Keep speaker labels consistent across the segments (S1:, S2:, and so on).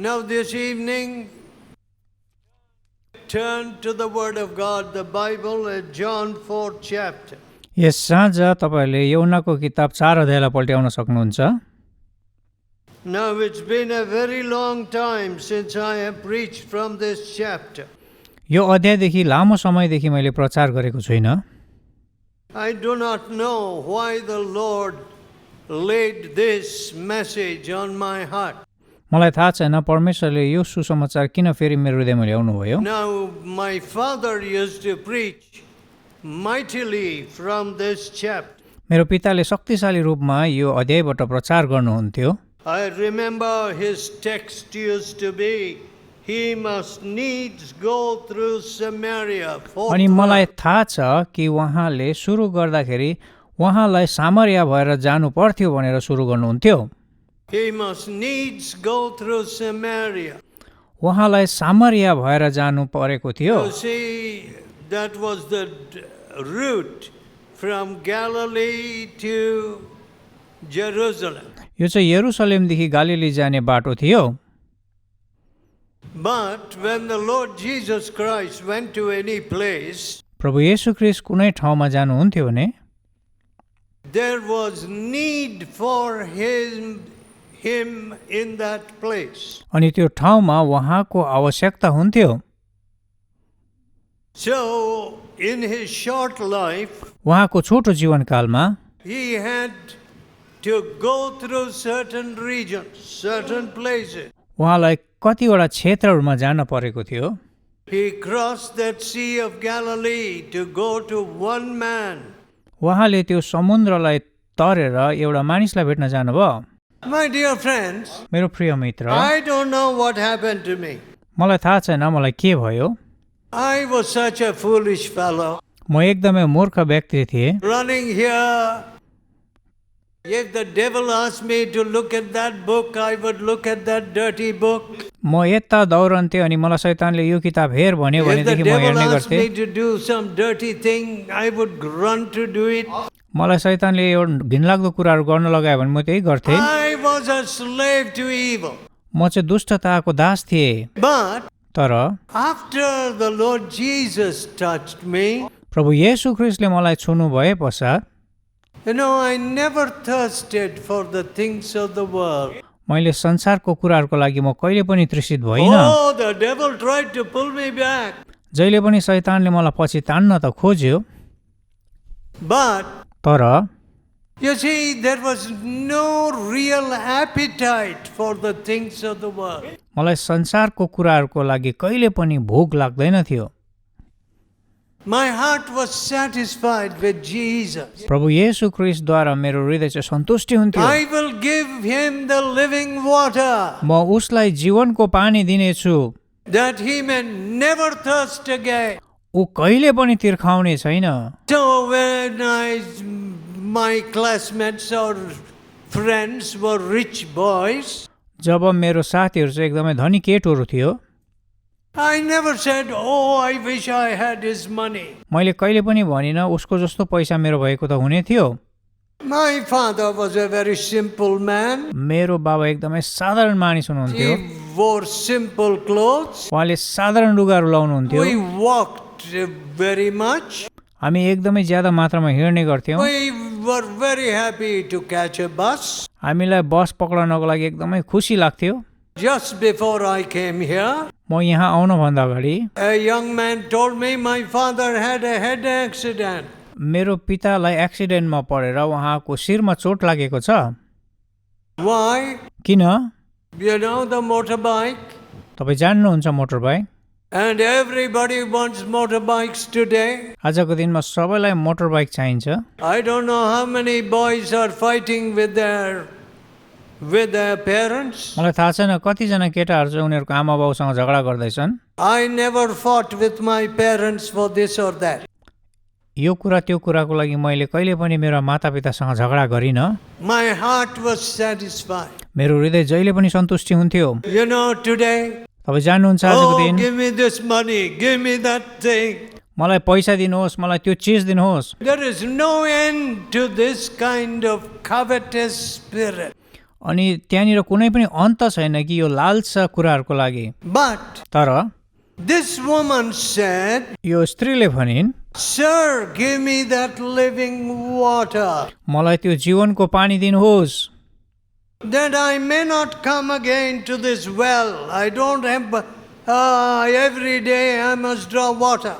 S1: Now, this evening, turn to the Word of God, the Bible, at John 4th chapter.
S2: यस साँझ तपाईँहरूले यौनाको किताब 4 अध्यायलाई पल्ट्याउन सक्नुहुन्छ।
S1: Now, it's been a very long time since I have preached from this chapter.
S2: यो अध्यायदेखि लामो समयदेखि मैले प्रचार गरेको छुइनँ।
S1: I do not know why the Lord laid this message on my heart.
S2: मलाई थाहा छैन परमेश्वरले यो सुसमाचार किन फेरि मेरो हृदयमा ल्याउनुभयो।
S1: Now, my father used to preach mightily from this chapter.
S2: मेरो पिताले शक्तिशाली रूपमा यो अध्यायबाट प्रचार गर्नुहुन्थ्यो।
S1: I remember his text used to be, he must needs go through Samaria.
S2: अनि मलाई थाहा छ कि उहाँले सुरु गर्दाखेरि उहाँलाई सामरिया भएर जानु पर्थ्यो भनेर सुरु गर्नुहुन्थ्यो।
S1: He must needs go through Samaria.
S2: उहाँलाई सामरिया भएर जानु परेको थियो।
S1: You see, that was the route from Galilee to Jerusalem.
S2: यो चाहिँ यरुसलेमदेखि गालिली जाने बाटो थियो।
S1: But when the Lord Jesus Christ went to any place,
S2: प्रभु येशू ख्रीष्ट कुनै ठाउँमा जानुहुन्थ्यो भने
S1: there was need for him in that place.
S2: अनि त्यो ठाउँमा उहाँको आवश्यकता हुन्थ्यो।
S1: So, in his short life,
S2: उहाँको छोटो जीवनकालमा
S1: he had to go through certain regions, certain places.
S2: उहाँलाई कतिवटा क्षेत्रहरूमा जान परेको थियो।
S1: He crossed that Sea of Galilee to go to one man.
S2: उहाँले त्यो समुद्रलाई तरेर एउटा मानिसलाई भेट्न जानुभयो।
S1: My dear friends,
S2: मेरो प्रिय मित्र,
S1: I don't know what happened to me.
S2: मलाई थाहा छैन मलाई के भयो।
S1: I was such a foolish fellow.
S2: म एकदमै मूर्ख व्यक्ति थिएँ।
S1: Running here. If the devil asked me to look at that book, I would look at that dirty book.
S2: म यता दौडन्थेँ अनि मलाई शैतानले यो किताब हेर भन्यो
S1: If the
S2: भनेदेखि म
S1: devil
S2: हेर्ने
S1: asked me
S2: गर्थेँ।
S1: to do some dirty thing, I would run to do it.
S2: मलाई शैतानले एउटा घिनलाग्दो कुराहरू गर्न लगायो भने म त्यही गर्थेँ।
S1: I was a slave to evil.
S2: म चाहिँ दुष्टताको दास थिएँ।
S1: But
S2: तर
S1: after the Lord Jesus touched me,
S2: प्रभु येशू ख्रीष्टले मलाई छुनु भए पश्चात
S1: I never thirsted for the things of the world.
S2: मैले संसारको कुराहरूको लागि म कहिले पनि तृषित भइनँ।
S1: Oh, the devil tried to pull me back.
S2: जहिले पनि शैतानले मलाई पछि तान्न त खोज्यो।
S1: But
S2: तर
S1: you see, there was no real appetite for the things of the world.
S2: मलाई संसारको कुराहरूको लागि कहिले पनि भोक लाग्दैन थियो।
S1: My heart was satisfied with Jesus.
S2: प्रभु येशू ख्रीष्टद्वारा मेरो हृदय चाहिँ सन्तुष्टि हुन्थ्यो।
S1: I will give him the living water,
S2: म उसलाई जीवनको पानी दिनेछु,
S1: that he may never thirst again.
S2: ऊ कहिले पनि तिर्खाउने छैन।
S1: So when my classmates or friends were rich boys,
S2: जब मेरो साथीहरू चाहिँ एकदमै धनी केटहरू थियो,
S1: I never said, oh, I wish I had his money.
S2: मैले कहिले पनि भनिनँ उसको जस्तो पैसा मेरो भएको त हुने थियो।
S1: My father was a very simple man.
S2: मेरो बाबा एकदमै साधारण मानिस हुनुहुन्थ्यो।
S1: He wore simple clothes.
S2: उहाँले साधारण लुगाहरू लाउनुहुन्थ्यो।
S1: We walked very much.
S2: हामी एकदमै ज्यादा मात्रामा हिँड्ने गर्थ्यौँ।
S1: We were very happy to catch a bus.
S2: हामीलाई बस पक्रनको लागि एकदमै खुसी लाग्थ्यो।
S1: Just before I came here,
S2: म यहाँ आउनुभन्दा अगाडि
S1: a young man told me my father had a head accident.
S2: मेरो पितालाई एक्सिडेन्टमा परेर उहाँको शिरमा चोट लागेको छ।
S1: Why?
S2: किन?
S1: You know the motorbike?
S2: तपाईँ जान्नुहुन्छ motorbike?
S1: And everybody wants motorbikes today.
S2: आजको दिनमा सबैलाई मोटरबाइक चाहिन्छ।
S1: I don't know how many boys are fighting with their parents.
S2: मलाई थाहा छैन कतिजना केटाहरू चाहिँ उनीहरूको आमा बाउसँग झगडा गर्दैछन्।
S1: I never fought with my parents for this or that.
S2: यो कुरा त्यो कुराको लागि मैले कहिले पनि मेरो मातापितासँग झगडा गरिनँ।
S1: My heart was satisfied.
S2: मेरो हृदय जहिले पनि सन्तुष्टि हुन्थ्यो।
S1: You know, today,
S2: तपाईँ जान्नुहुन्छ आजको दिन
S1: give me this money, give me that thing.
S2: मलाई पैसा दिनुहोस्, मलाई त्यो चिज दिनुहोस्।
S1: There is no end to this kind of covetous spirit.
S2: अनि त्यहाँनिर कुनै पनि अन्त छैन कि यो लालसा कुराहरूको लागि।
S1: But
S2: तर
S1: this woman said,
S2: यो स्त्रीले भनिन्,
S1: Sir, give me that living water,
S2: मलाई त्यो जीवनको पानी दिनुहोस्,
S1: that I may not come again to this well. I don't have, every day I must draw water.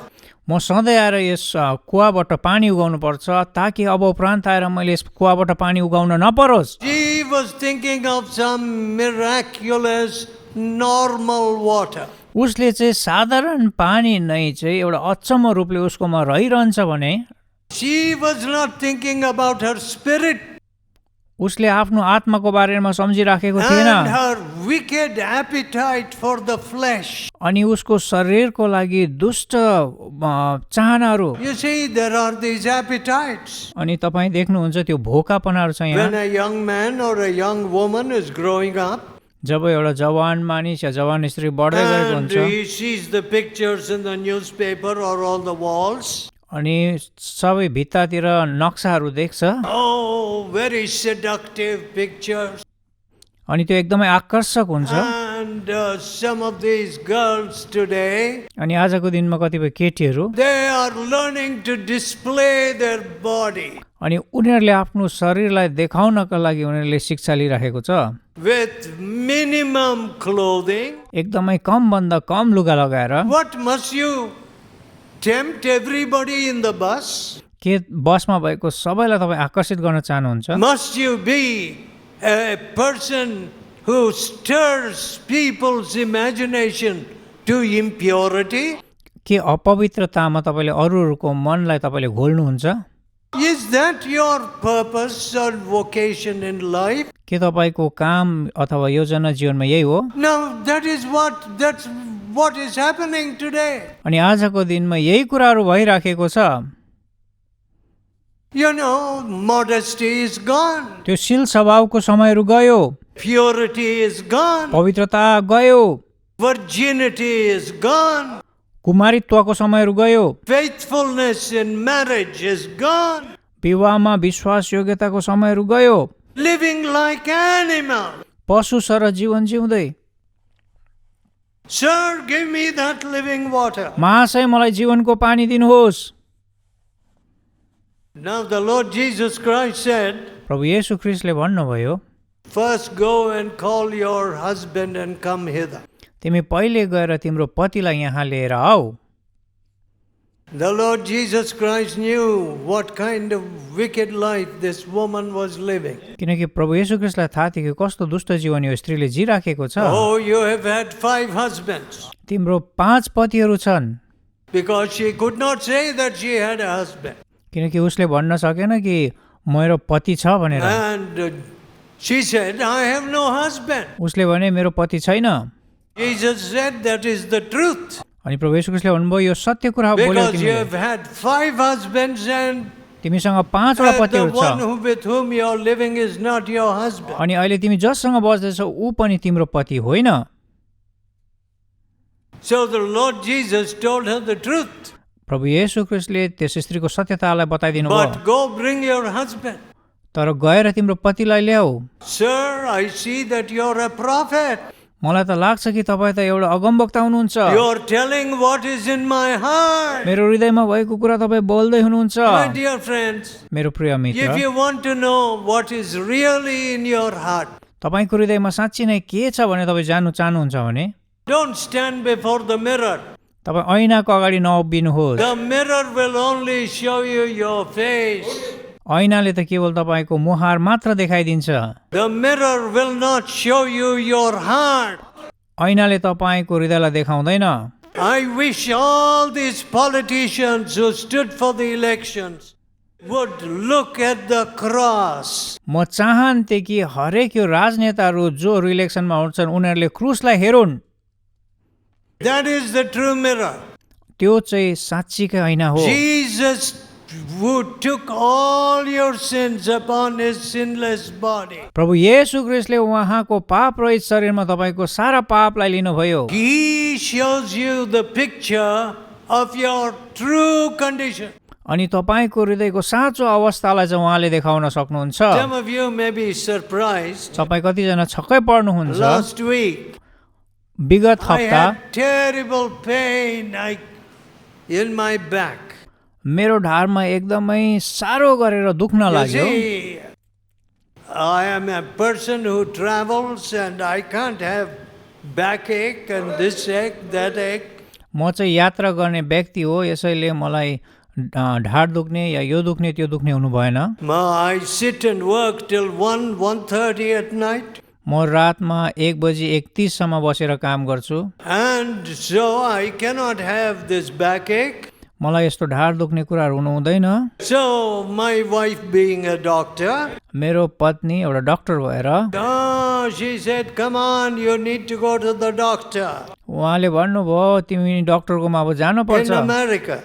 S2: म सधैँ आएर यस कुवाबाट पानी उगाउनु पर्छ ताकि अब उपरान्त आएर मैले यस कुवाबाट पानी उगाउन नपरोस्।
S1: She was thinking of some miraculous, normal water.
S2: उसले चाहिँ साधारण पानी नै चाहिँ एउटा अचम्म रूपले उसकोमा रहिरहन्छ भने
S1: She was not thinking about her spirit
S2: उसले आफ्नो आत्माको बारेमा सम्झिराखेको
S1: and
S2: थिएन
S1: her wicked appetite for the flesh.
S2: अनि उसको शरीरको लागि दुष्ट चाहनाहरू।
S1: You see, there are these appetites.
S2: अनि तपाईँ देख्नुहुन्छ त्यो भोकापनाहरू छ
S1: When
S2: यहाँ।
S1: a young man or a young woman is growing up
S2: जब एउटा जवान मानिस या जवान स्त्री बढ्दै गएको
S1: and
S2: हुन्छ
S1: he sees the pictures in the newspaper or on the walls,
S2: अनि सबै भित्तातिर नक्साहरू देख्छ
S1: oh, very seductive pictures.
S2: अनि त्यो एकदमै आकर्षक हुन्छ।
S1: And some of these girls today,
S2: अनि आजको दिनमा कतिपय केटीहरू
S1: they are learning to display their body
S2: अनि उनीहरूले आफ्नो शरीरलाई देखाउनका लागि उनीहरूले शिक्षा लिइराखेको छ।
S1: with minimum clothing.
S2: एकदमै कमभन्दा कम लुगा लगाएर
S1: What must you tempt everybody in the bus?
S2: के बसमा भएको सबैलाई तपाईँ आकर्षित गर्न चाहनुहुन्छ?
S1: Must you be a person who stirs people's imagination to impurity?
S2: के अपवित्रतामा तपाईँले अरूहरूको मनलाई तपाईँले घोल्नुहुन्छ?
S1: Is that your purpose or vocation in life?
S2: के तपाईँको काम अथवा योजना जीवनमा यही हो?
S1: Now that's what is happening today.
S2: अनि आजको दिनमा यही कुराहरू भइराखेको छ।
S1: You know, modesty is gone.
S2: त्यो शील स्वभावको समयहरू गयो,
S1: Purity is gone.
S2: पवित्रता गयो,
S1: Virginity is gone.
S2: कुमारीत्वको समयहरू गयो,
S1: Faithfulness in marriage is gone.
S2: विवाहमा विश्वास योग्यताको समयहरू गयो,
S1: Living like animal.
S2: पशु सर जीवन जिउँदै।
S1: Sir, give me that living water.
S2: महाशय मलाई जीवनको पानी दिनुहोस्।
S1: Now the Lord Jesus Christ said,
S2: प्रभु येशू ख्रीष्टले भन्नुभयो,
S1: first go and call your husband and come hither.
S2: तिमी पहिले गएर तिम्रो पतिलाई यहाँ लिएर आऊ।
S1: The Lord Jesus Christ knew what kind of wicked life this woman was living.
S2: किनकि प्रभु येशू ख्रीष्टलाई थाहा थियो कि कस्तो दुष्ट जीवन यो स्त्रीले जिराखेको छ।
S1: Oh, you have had 5 husbands.
S2: तिम्रो 5 पतिहरू छन्।
S1: Because she could not say that she had a husband.
S2: किनकि उसले भन्न सकेन कि मेरो पति छ भनेर।
S1: And she said, I have no husband.
S2: उसले भने मेरो पति छैन।
S1: Jesus said that is the truth.
S2: अनि प्रभु येशू ख्रीष्टले भन्नुभयो यो सत्य कुरा बोल्यौ
S1: Because you
S2: तिमीले।
S1: have had 5 husbands and
S2: तिमीसँग 5 वटा
S1: the
S2: पतिहरू
S1: one
S2: छ
S1: with whom you are living is not your husband.
S2: अनि अहिले तिमी जससँग बस्दैछौ ऊ पनि तिम्रो पति होइन।
S1: So the Lord Jesus told her the truth.
S2: प्रभु येशू ख्रीष्टले त्यस स्त्रीको सत्यतालाई बताइदिनु भयो।
S1: But go bring your husband.
S2: तर गएर तिम्रो पतिलाई ल्याऊ।
S1: Sir, I see that you're a prophet.
S2: मलाई त लाग्छ कि तपाईँ त एउटा अगमवक्ता हुनुहुन्छ।
S1: You're telling what is in my heart.
S2: मेरो हृदयमा भएको कुरा तपाईँ बोल्दै हुनुहुन्छ।
S1: My dear friends,
S2: मेरो प्रिय
S1: if
S2: मित्र,
S1: you want to know what is really in your heart,
S2: तपाईँको हृदयमा साँच्चै नै के छ भने तपाईँ जान्नु चाहनुहुन्छ भने
S1: don't stand before the mirror.
S2: तपाईँ ऐनाको अगाडि नउभिनुहोस्।
S1: The mirror will only show you your face.
S2: ऐनाले त केवल तपाईँको मुहार मात्र देखाइदिन्छ।
S1: The mirror will not show you your heart.
S2: ऐनाले तपाईँको हृदयलाई देखाउँदैन।
S1: I wish all these politicians who stood for the elections would look at the cross.
S2: म चाहन्थे कि हरेक यो राजनेताहरू जो इलेक्सनमा उठ्छन् उनीहरूले क्रुसलाई हेरुन्।
S1: That is the true mirror.
S2: त्यो चाहिँ साँच्चीकै ऐना हो।
S1: Jesus who took all your sins upon his sinless body.
S2: प्रभु येशू ख्रीष्टले उहाँको पाप रहित शरीरमा तपाईँको सारा पापलाई लिनुभयो।
S1: He shows you the picture of your true condition.
S2: अनि तपाईको हृदयको साँचो अवस्थालाई चाहिँ उहाँले देखाउन सक्नुहुन्छ।
S1: Some of you may be surprised.
S2: तपाईँ कतिजना छक्कै पर्नुहुन्छ।
S1: Last week,
S2: विगत
S1: I
S2: हप्ता
S1: had terrible pain in my back.
S2: मेरो ढाडमा एकदमै साह्रो गरेर दुख्न
S1: You
S2: लाग्यो।
S1: see, I am a person who travels and I can't have backache and this ache, that ache.
S2: म चाहिँ यात्रा गर्ने व्यक्ति हो, यसैले मलाई ढाड दुख्ने या यो दुख्ने त्यो दुख्ने हुनु भएन।
S1: I sit and work till 1:30 at night.
S2: म रातमा 1 बजी 31 सम्म बसेर काम गर्छु।
S1: And so I cannot have this backache.
S2: मलाई यस्तो ढाड दुख्ने कुराहरू हुनु हुँदैन।
S1: So my wife being a doctor,
S2: मेरो पत्नी एउटा डाक्टर भएर
S1: she said, come on, you need to go to the doctor
S2: उहाँले भन्नुभयो तिमी डाक्टरकोमा अब जानु
S1: in
S2: पर्छ
S1: America.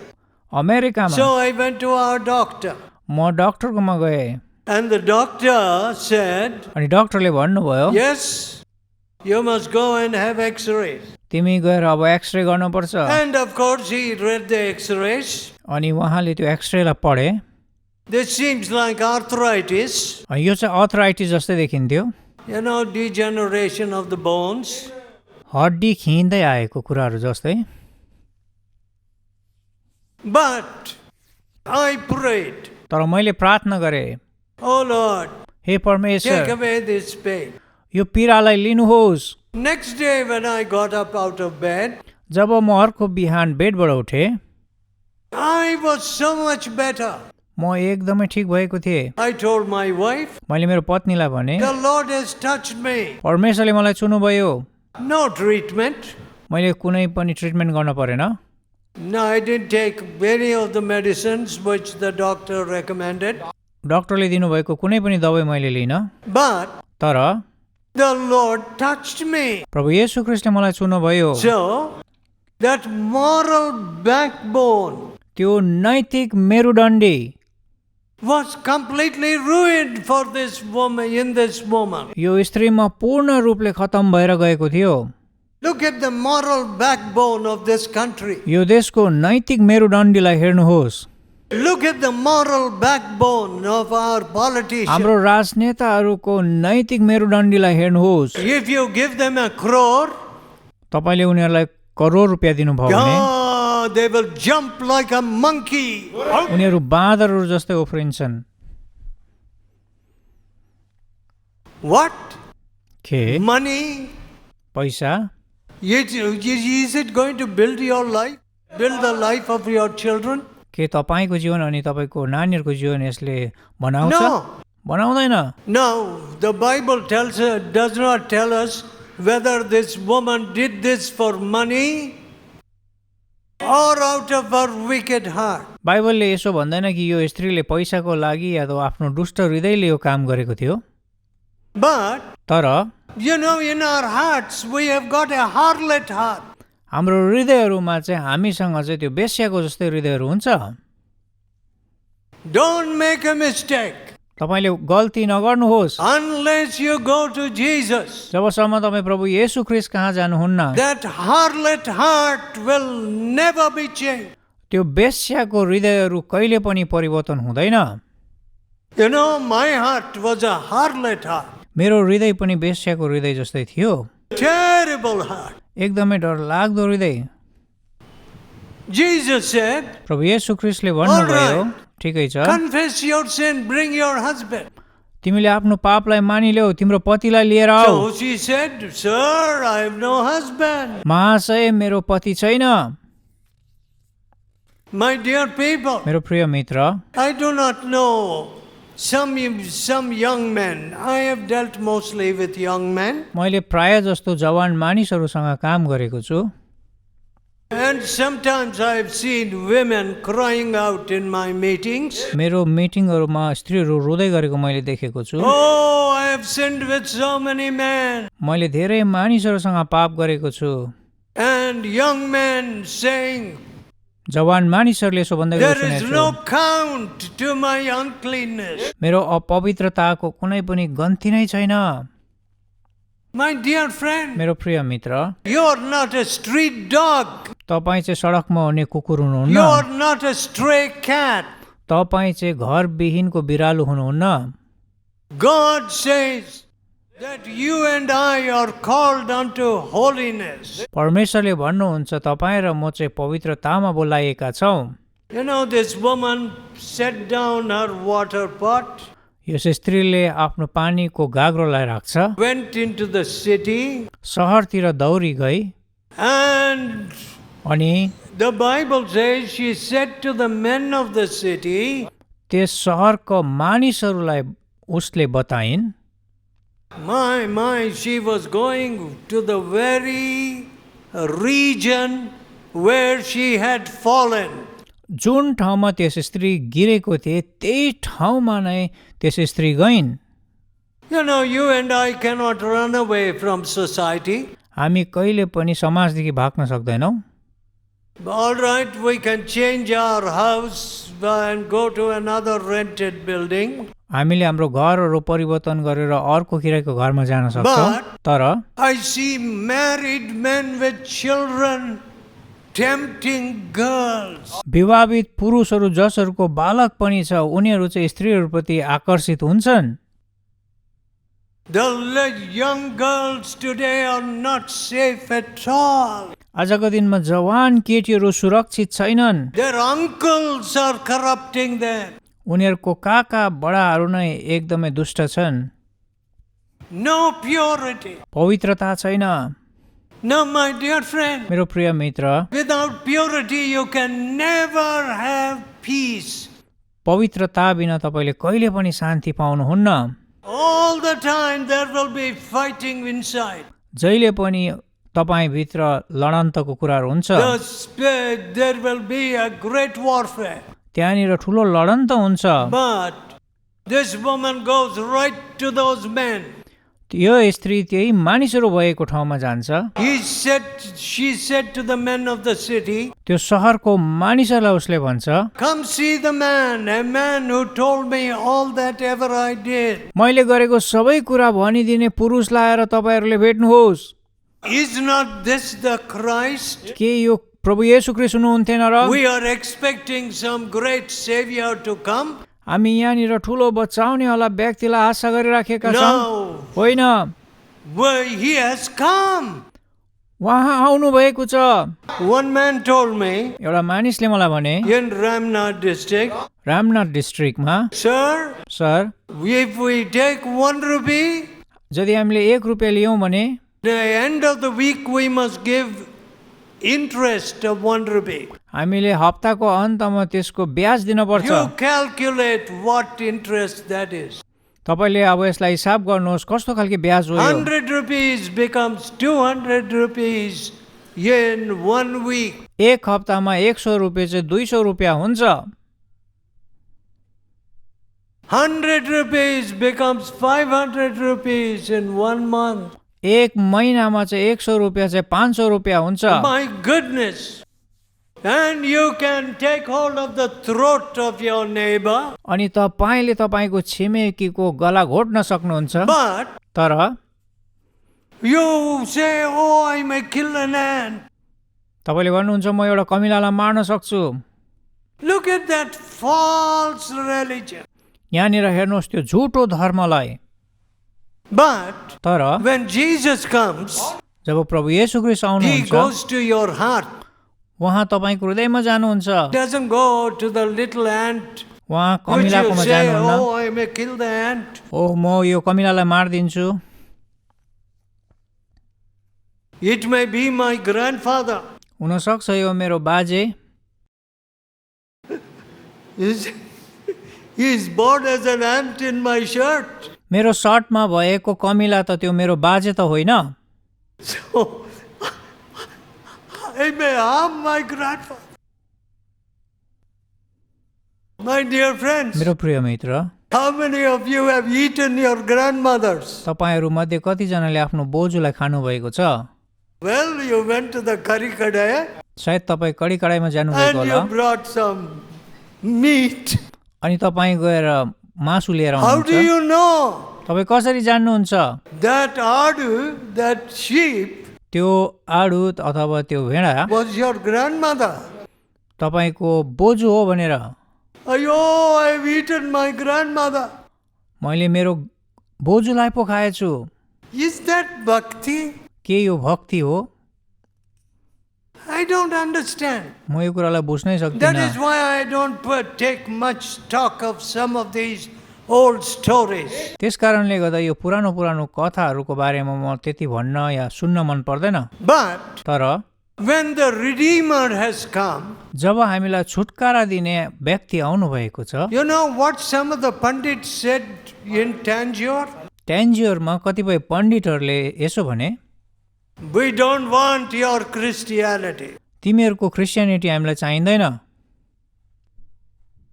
S2: अमेरिकामा।
S1: So I went to our doctor.
S2: म डाक्टरकोमा गएँ
S1: And the doctor said,
S2: अनि डाक्टरले भन्नुभयो
S1: yes, you must go and have x-rays.
S2: तिमी गएर अब एक्सरे गर्नुपर्छ।
S1: And of course he read the x-rays.
S2: अनि उहाँले त्यो एक्सरेलाई पढे।
S1: This seems like arthritis,
S2: यो चाहिँ अर्थराइटिस जस्तै देखिन्थ्यो,
S1: you know, degeneration of the bones.
S2: हड्डी खिँदै आएको कुराहरू जस्तै।
S1: But I prayed,
S2: तर मैले प्रार्थना गरेँ,
S1: oh Lord,
S2: हे
S1: take
S2: परमेश्वर
S1: away this pain.
S2: यो पीडालाई लिनुहोस्।
S1: Next day when I got up out of bed,
S2: जब म अर्को बिहान बेडबाट उठेँ
S1: I was so much better.
S2: म एकदमै ठिक भएको थिएँ।
S1: I told my wife,
S2: मैले मेरो पत्नीलाई भने
S1: the Lord has touched me.
S2: परमेश्वरले मलाई छुनुभयो,
S1: No treatment.
S2: मैले कुनै पनि ट्रिटमेन्ट गर्न परेन।
S1: No, I didn't take any of the medicines which the doctor recommended.
S2: डाक्टरले दिनुभएको कुनै पनि दबाई मैले लिइनँ,
S1: But
S2: तर
S1: the Lord touched me.
S2: प्रभु येशू ख्रीष्टले मलाई छुनुभयो।
S1: So, that moral backbone
S2: त्यो नैतिक मेरुदण्डी
S1: was completely ruined for this woman, in this woman.
S2: यो स्त्रीमा पूर्ण रूपले खतम भएर गएको थियो।
S1: Look at the moral backbone of this country.
S2: यो देशको नैतिक मेरुदण्डीलाई हेर्नुहोस्।
S1: Look at the moral backbone of our politicians.
S2: हाम्रो राजनेताहरूको नैतिक मेरुदण्डीलाई हेर्नुहोस्।
S1: If you give them a crore,
S2: तपाईले उनीहरूलाई करोड रुपियाँ दिनुभयो भने
S1: they will jump like a monkey.
S2: उनीहरू बाँदरहरू जस्तै उफ्रिन्छन्।
S1: What?
S2: के
S1: Money?
S2: पैसा
S1: Is it going to build your life? Build the life of your children?
S2: के तपाईको जीवन अनि तपाईको नानीहरूको जीवन यसले बनाउँछ?
S1: No.
S2: बनाउँदैन।
S1: No, the Bible does not tell us whether this woman did this for money or out of her wicked heart.
S2: बाइबलले यसो भन्दैन कि यो स्त्रीले पैसाको लागि या त आफ्नो दुष्ट हृदयले यो काम गरेको थियो।
S1: But,
S2: तर
S1: you know, in our hearts, we have got a harlot heart.
S2: हाम्रो हृदयहरूमा चाहिँ हामीसँग चाहिँ त्यो बेस्याको जस्तै हृदयहरू हुन्छ।
S1: Don't make a mistake.
S2: तपाईले गल्ती नगर्नुहोस्।
S1: Unless you go to Jesus,
S2: जबसम्म तपाईँ प्रभु येशू ख्रीष्ट कहाँ जानुहुन्न,
S1: that harlot heart will never be changed.
S2: त्यो बेस्याको हृदयहरू कहिले पनि परिवर्तन हुँदैन।
S1: You know, my heart was a harlot heart.
S2: मेरो हृदय पनि बेस्याको हृदय जस्तै थियो।
S1: Terrible heart.
S2: एकदमै डरलाग्दो हृदय।
S1: Jesus said,
S2: प्रभु येशू ख्रीष्टले भन्नुभयो, ठिकै छ,
S1: confess your sin, bring your husband.
S2: तिमीले आफ्नो पापलाई मानिल्याऊ, तिम्रो पतिलाई लिएर आऊ।
S1: So she said, sir, I have no husband.
S2: महाशय मेरो पति छैन।
S1: My dear people,
S2: मेरो प्रिय मित्र,
S1: I do not know some young men. I have dealt mostly with young men.
S2: मैले प्राय जस्तो जवान मानिसहरूसँग काम गरेको छु।
S1: And sometimes I have seen women crying out in my meetings.
S2: मेरो मिटिङहरूमा स्त्रीहरू रोदै गरेको मैले देखेको छु।
S1: Oh, I have sinned with so many men.
S2: मैले धेरै मानिसहरूसँग पाप गरेको छु।
S1: And young men saying,
S2: जवान मानिसहरूले यसो भन्दै
S1: there
S2: गरेको
S1: is
S2: सुनेको
S1: no
S2: छु।
S1: count to my uncleanness.
S2: मेरो अपवित्रताको कुनै पनि गन्ती नै छैन।
S1: My dear friend,
S2: मेरो प्रिय मित्र,
S1: you are not a street dog.
S2: तपाईँ चाहिँ सडकमा हुने कुकुर
S1: You
S2: हुनुहुन्न,
S1: are not a stray cat.
S2: तपाईँ चाहिँ घरविहीनको बिरालो हुनुहुन्न।
S1: God says that you and I are called unto holiness.
S2: परमेश्वरले भन्नुहुन्छ तपाईँ र म चाहिँ पवित्रतामा बोलाइएका छौँ।
S1: You know, this woman set down her water pot,
S2: यस स्त्रीले आफ्नो पानीको गाग्रोलाई राख्छ,
S1: went into the city,
S2: सहरतिर दौडी गई
S1: and
S2: अनि
S1: the Bible says she said to the men of the city,
S2: त्यस सहरको मानिसहरूलाई उसले बताइन्।
S1: my, she was going to the very region where she had fallen.
S2: जुन ठाउँमा त्यस स्त्री गिरेको थिए त्यही ठाउँमा नै त्यस स्त्री गइन्।
S1: You know, you and I cannot run away from society.
S2: हामी कहिले पनि समाजदेखि भाग्न सक्दैनौँ।
S1: All right, we can change our house and go to another rented building.
S2: हामीले हाम्रो घरहरू परिवर्तन गरेर अर्को किरायको घरमा जान सक्छौँ, तर
S1: I see married men with children tempting girls.
S2: विवाहित पुरुषहरू जसहरूको बालक पनि छ उनीहरू चाहिँ स्त्रीहरूप्रति आकर्षित हुन्छन्।
S1: The young girls today are not safe at all.
S2: आजको दिनमा जवान केटीहरू सुरक्षित छैनन्।
S1: Their uncles are corrupting them.
S2: उनीहरूको काका बडाहरू नै एकदमै दुष्ट छन्।
S1: No purity.
S2: पवित्रता छैन।
S1: No, my dear friend,
S2: मेरो प्रिय मित्र,
S1: without purity you can never have peace.
S2: पवित्रता बिना तपाईँले कहिले पनि शान्ति पाउनुहुन्न।
S1: All the time there will be fighting inside.
S2: जहिले पनि तपाईँभित्र लडन्तको कुराहरू हुन्छ,
S1: There will be a great warfare.
S2: त्यहाँनिर ठुलो लडन्त हुन्छ।
S1: But this woman goes right to those men.
S2: यो स्त्री त्यही मानिसहरू भएको ठाउँमा जान्छ।
S1: She said to the men of the city,
S2: त्यो सहरको मानिसहरूलाई उसले भन्छ,
S1: come see the man, a man who told me all that ever I did.
S2: मैले गरेको सबै कुरा भनिदिने पुरुषलाई आएर तपाईँहरूले भेट्नुहोस्।
S1: Is not this the Christ?
S2: के यो प्रभु येशू ख्रीष्ट हुनुहुन्थेन र?
S1: We are expecting some great savior to come.
S2: हामी यहाँनिर ठुलो बचाउने वाला व्यक्तिलाई आशा गरिराखेका छौँ।
S1: No,
S2: होइन,
S1: he has come.
S2: उहाँ आउनु भएको छ।
S1: One man told me
S2: एउटा मानिसले मलाई भने
S1: in Ramnath district,
S2: रामनाथ डिस्ट्रिक्टमा,
S1: sir,
S2: sir,
S1: if we take 1 rupee,
S2: यदि हामीले 1 रुपियाँ लियौँ भने
S1: the end of the week we must give interest of 1 rupee.
S2: हामीले हप्ताको अन्तमा त्यसको ब्याज दिनुपर्छ।
S1: You calculate what interest that is.
S2: तपाईँले अब यसलाई हिसाब गर्नुहोस् कस्तो खालको ब्याज हो यो।
S1: 100 rupees becomes 200 rupees in 1 week.
S2: एक हप्तामा 100 रुपियाँ चाहिँ 200 रुपियाँ हुन्छ।
S1: 100 rupees becomes 500 rupees in 1 month.
S2: एक महिनामा चाहिँ 100 रुपियाँ चाहिँ 500 रुपियाँ हुन्छ।
S1: My goodness. And you can take hold of the throat of your neighbor.
S2: अनि तपाईँले तपाईँको छिमेकीको गला घोट्न सक्नुहुन्छ।
S1: But
S2: तर
S1: you say, oh, I may kill an ant.
S2: तपाईँले भन्नुहुन्छ म एउटा कमिलालाई मार्न सक्छु।
S1: Look at that false religion.
S2: यहाँनिर हेर्नुहोस् त्यो झुटो धर्मलाई।
S1: But
S2: तर
S1: when Jesus comes,
S2: जब प्रभु येशू ख्रीष्ट
S1: he
S2: आउनुहुन्छ
S1: goes to your heart.
S2: उहाँ तपाईँको हृदयमा जानुहुन्छ।
S1: Doesn't go to the little ant.
S2: उहाँ
S1: Which you
S2: कमिलाकोमा
S1: say,
S2: जानुहुन्न।
S1: oh, I may kill the ant.
S2: ओह म यो कमिलालाई मारिदिन्छु।
S1: It may be my grandfather.
S2: हुनसक्छ यो मेरो बाजे।
S1: He's born as an ant in my shirt.
S2: मेरो सर्टमा भएको कमिला त त्यो मेरो बाजे त होइन।
S1: So I may harm my grandfather. My dear friends,
S2: मेरो प्रिय मित्र,
S1: how many of you have eaten your grandmothers?
S2: तपाईहरू मध्ये कतिजनाले आफ्नो बोजूलाई खानु भएको छ?
S1: Well, you went to the curry kadai
S2: सायद तपाईँ कडी कडाईमा जानुभएको
S1: and
S2: होला
S1: you brought some meat.
S2: अनि तपाईँ गएर मासु लिएर
S1: How do
S2: आउनुहुन्छ।
S1: you know
S2: तपाईँ कसरी जान्नुहुन्छ?
S1: that adu, that sheep,
S2: त्यो आडुत अथवा त्यो भेडा
S1: was your grandmother.
S2: तपाईँको बोजू हो भनेर
S1: Ayo, I've eaten my grandmother.
S2: मैले मेरो बोजूलाई पो खाएछु।
S1: Is that bhakti?
S2: के यो भक्ति हो?
S1: I don't understand.
S2: म यो कुरालाई बुझ्नै
S1: That
S2: सक्दिनँ।
S1: is why I don't take much stock of some of these old stories.
S2: त्यस कारणले गर्दा यो पुरानो कथाहरूको बारेमा म त्यति भन्न या सुन्न मन पर्दैन।
S1: But
S2: तर
S1: when the Redeemer has come,
S2: जब हामीलाई छुटकारा दिने व्यक्ति आउनु भएको छ,
S1: you know what some of the pundits said in Tanjore?
S2: ट्यान्जियोरमा कतिपय पण्डितहरूले यसो भने,
S1: We don't want your Christianity.
S2: तिमीहरूको क्रिस्चियनिटी हामीलाई चाहिँदैन।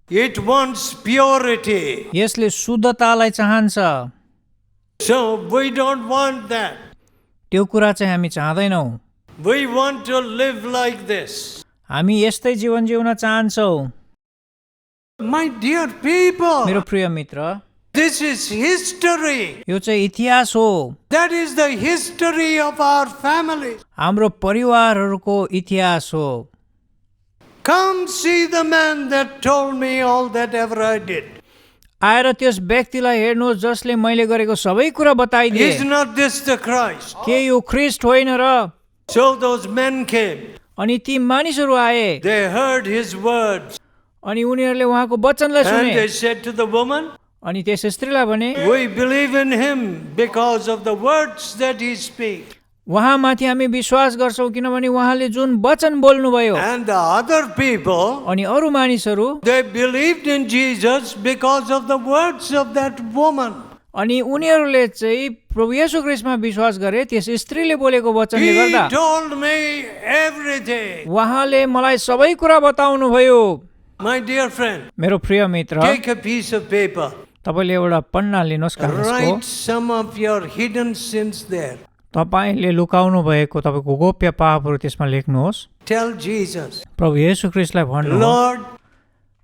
S1: It wants purity.
S2: यसले शुद्धतालाई चाहन्छ।
S1: So we don't want that.
S2: त्यो कुरा चाहिँ हामी चाहँदैनौँ।
S1: We want to live like this.
S2: हामी यस्तै जीवन जिउन चाहन्छौँ।
S1: My dear people,
S2: मेरो प्रिय मित्र,
S1: this is history.
S2: यो चाहिँ इतिहास हो।
S1: That is the history of our family.
S2: हाम्रो परिवारहरूको इतिहास हो।
S1: Come see the man that told me all that ever I did.
S2: आएर त्यस व्यक्तिलाई हेर्नुहोस् जसले मैले गरेको सबै कुरा बताइदिए।
S1: Is not this the Christ?
S2: के यो ख्रिस्ट होइन र?
S1: So those men came.
S2: अनि ती मानिसहरू आए
S1: They heard his words.
S2: अनि उनीहरूले उहाँको वचनलाई
S1: And
S2: सुने
S1: they said to the woman,
S2: अनि त्यस स्त्रीलाई भने,
S1: We believe in him because of the words that he speaks.
S2: उहाँमाथि हामी विश्वास गर्छौँ किनभने उहाँले जुन वचन बोल्नुभयो।
S1: And the other people,
S2: अनि अरू मानिसहरू
S1: they believed in Jesus because of the words of that woman.
S2: अनि उनीहरूले चाहिँ प्रभु येशू ख्रिस्टमा विश्वास गरे त्यस स्त्रीले बोलेको वचनले
S1: He
S2: गर्दा।
S1: told me everything.
S2: उहाँले मलाई सबै कुरा बताउनु भयो।
S1: My dear friend,
S2: मेरो प्रिय मित्र,
S1: take a piece of paper.
S2: तपाईँले एउटा पन्ना लिनुहोस् कागजको।
S1: Write some of your hidden sins there.
S2: तपाईँले लुकाउनु भएको तपाईँको गोप्य पापहरू त्यसमा लेख्नुहोस्।
S1: Tell Jesus,
S2: प्रभु येशू ख्रिस्टलाई भन्नुहोस्,
S1: Lord,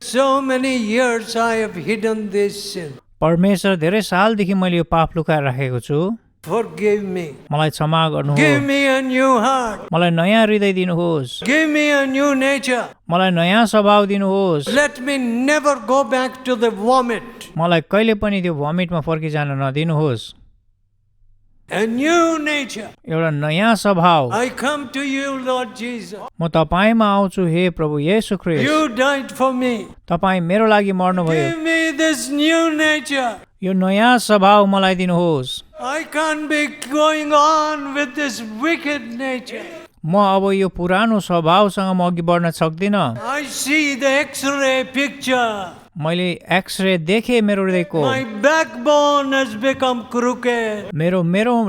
S1: so many years I have hidden this sin.
S2: परमेश्वर धेरै सालदेखि मैले यो पाप लुकाएर राखेको छु।
S1: Forgive me.
S2: मलाई क्षमा
S1: Give
S2: गर्नुहोस्।
S1: me a new heart.
S2: मलाई नयाँ हृदय दिनुहोस्।
S1: Give me a new nature.
S2: मलाई नयाँ स्वभाव दिनुहोस्।
S1: Let me never go back to the vomit.
S2: मलाई कहिले पनि त्यो भमिटमा फर्किजान नदिनुहोस्।
S1: A new nature.
S2: एउटा नयाँ स्वभाव।
S1: I come to you, Lord Jesus.
S2: म तपाईँमा आउँछु हे प्रभु येशू ख्रिस्ट।
S1: You died for me.
S2: तपाईँ मेरो लागि मर्नुभयो।
S1: Give me this new nature.
S2: यो नयाँ स्वभाव मलाई दिनुहोस्।
S1: I can't be going on with this wicked nature.
S2: म अब यो पुरानो स्वभावसँग म अघि बढ्न सक्दिनँ।
S1: I see the X-ray picture.
S2: मैले एक्सरे देखेँ मेरो हृदयको।
S1: My backbone has become crooked.
S2: मेरो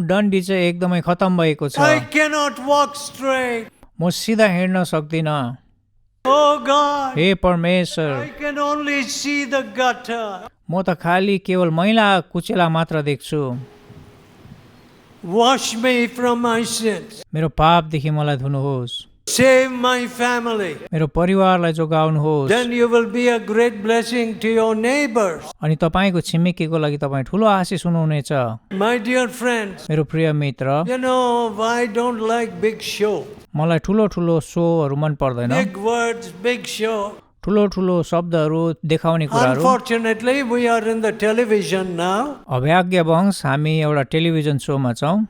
S2: डन्डी चाहिँ एकदमै खतम भएको छ।
S1: I cannot walk straight.
S2: म सिधा हिँड्न सक्दिनँ।
S1: Oh God,
S2: हे परमेश्वर,
S1: I can only see the gutter.
S2: म त खालि केवल मैला कुचेला मात्र देख्छु।
S1: Wash me from my sins.
S2: मेरो पापदेखि मलाई धुनुहोस्।
S1: Save my family.
S2: मेरो परिवारलाई जोगाउनुहोस्।
S1: Then you will be a great blessing to your neighbors.
S2: अनि तपाईँको छिमेकीको लागि तपाईँ ठुलो आशिष हुनुहुनेछ।
S1: My dear friends,
S2: मेरो प्रिय मित्र,
S1: you know, I don't like big show.
S2: मलाई ठुलो सोहरू मन पर्दैन।
S1: Big words, big show.
S2: ठुलो शब्दहरू देखाउने कुराहरू।
S1: Unfortunately, we are in the television now.
S2: अभाग्यवश हामी एउटा टेलिभिजन सोमा छौँ।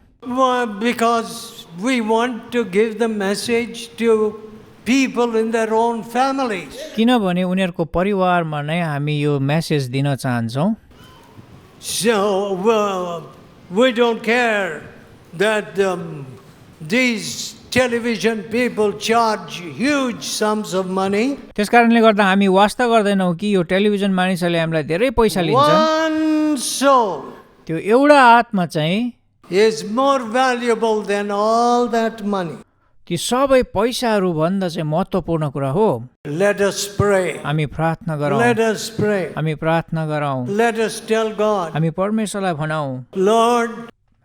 S1: Because we want to give the message to people in their own families.
S2: किनभने उनीहरूको परिवारमा नै हामी यो मेसेज दिन चाहन्छौँ।
S1: So we don't care that these television people charge huge sums of money.
S2: त्यसकारणले गर्दा हामी वास्ता गर्दैनौँ कि यो टेलिभिजन मानिसहरूले हामीलाई धेरै पैसा लिन्छन्।
S1: One soul
S2: त्यो एउटा आत्मा चाहिँ
S1: is more valuable than all that money.
S2: ती सबै पैसाहरू भन्दा चाहिँ महत्त्वपूर्ण कुरा हो।
S1: Let us pray.
S2: हामी प्रार्थना गरौँ।
S1: Let us pray.
S2: हामी प्रार्थना गरौँ।
S1: Let us tell God,
S2: हामी परमेश्वरलाई भनौँ,
S1: Lord,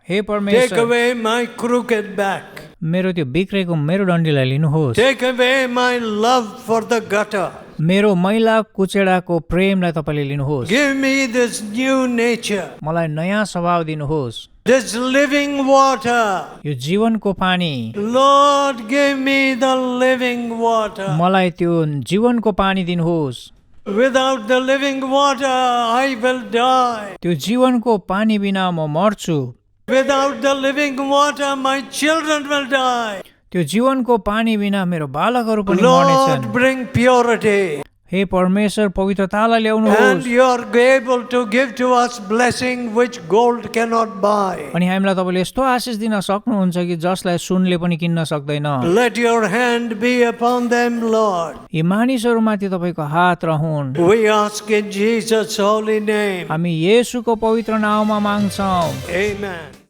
S2: हे
S1: take
S2: परमेश्वर,
S1: away my crooked back.
S2: मेरो त्यो बिग्रेको मेरो डन्डीलाई लिनुहोस्।
S1: Take away my love for the gutter.
S2: मेरो मैला कुचेडाको प्रेमलाई तपाईँले लिनुहोस्।
S1: Give me this new nature,
S2: मलाई नयाँ स्वभाव दिनुहोस्।
S1: this living water.
S2: यो जीवनको पानी,
S1: Lord, give me the living water.
S2: मलाई त्यो जीवनको पानी दिनुहोस्।
S1: Without the living water, I will die.
S2: त्यो जीवनको पानी बिना म मर्छु।
S1: Without the living water, my children will die.
S2: त्यो जीवनको पानी बिना मेरो बालकहरू पनि
S1: Lord,
S2: मर्नेछन्।
S1: bring purity.
S2: हे परमेश्वर, पवित्रतालाई
S1: And
S2: ल्याउनुहोस्।
S1: you are able to give to us blessing which gold cannot buy.
S2: अनि हामीलाई तपाईँले यस्तो आशिष दिन सक्नुहुन्छ कि जसलाई सुनले पनि किन्न सक्दैन।
S1: Let your hand be upon them, Lord.
S2: यी मानिसहरूमाथि तपाईँको हात रहून्।
S1: We ask in Jesus' holy name.
S2: हामी येशूको पवित्र नाममा माग्छौँ।
S1: Amen.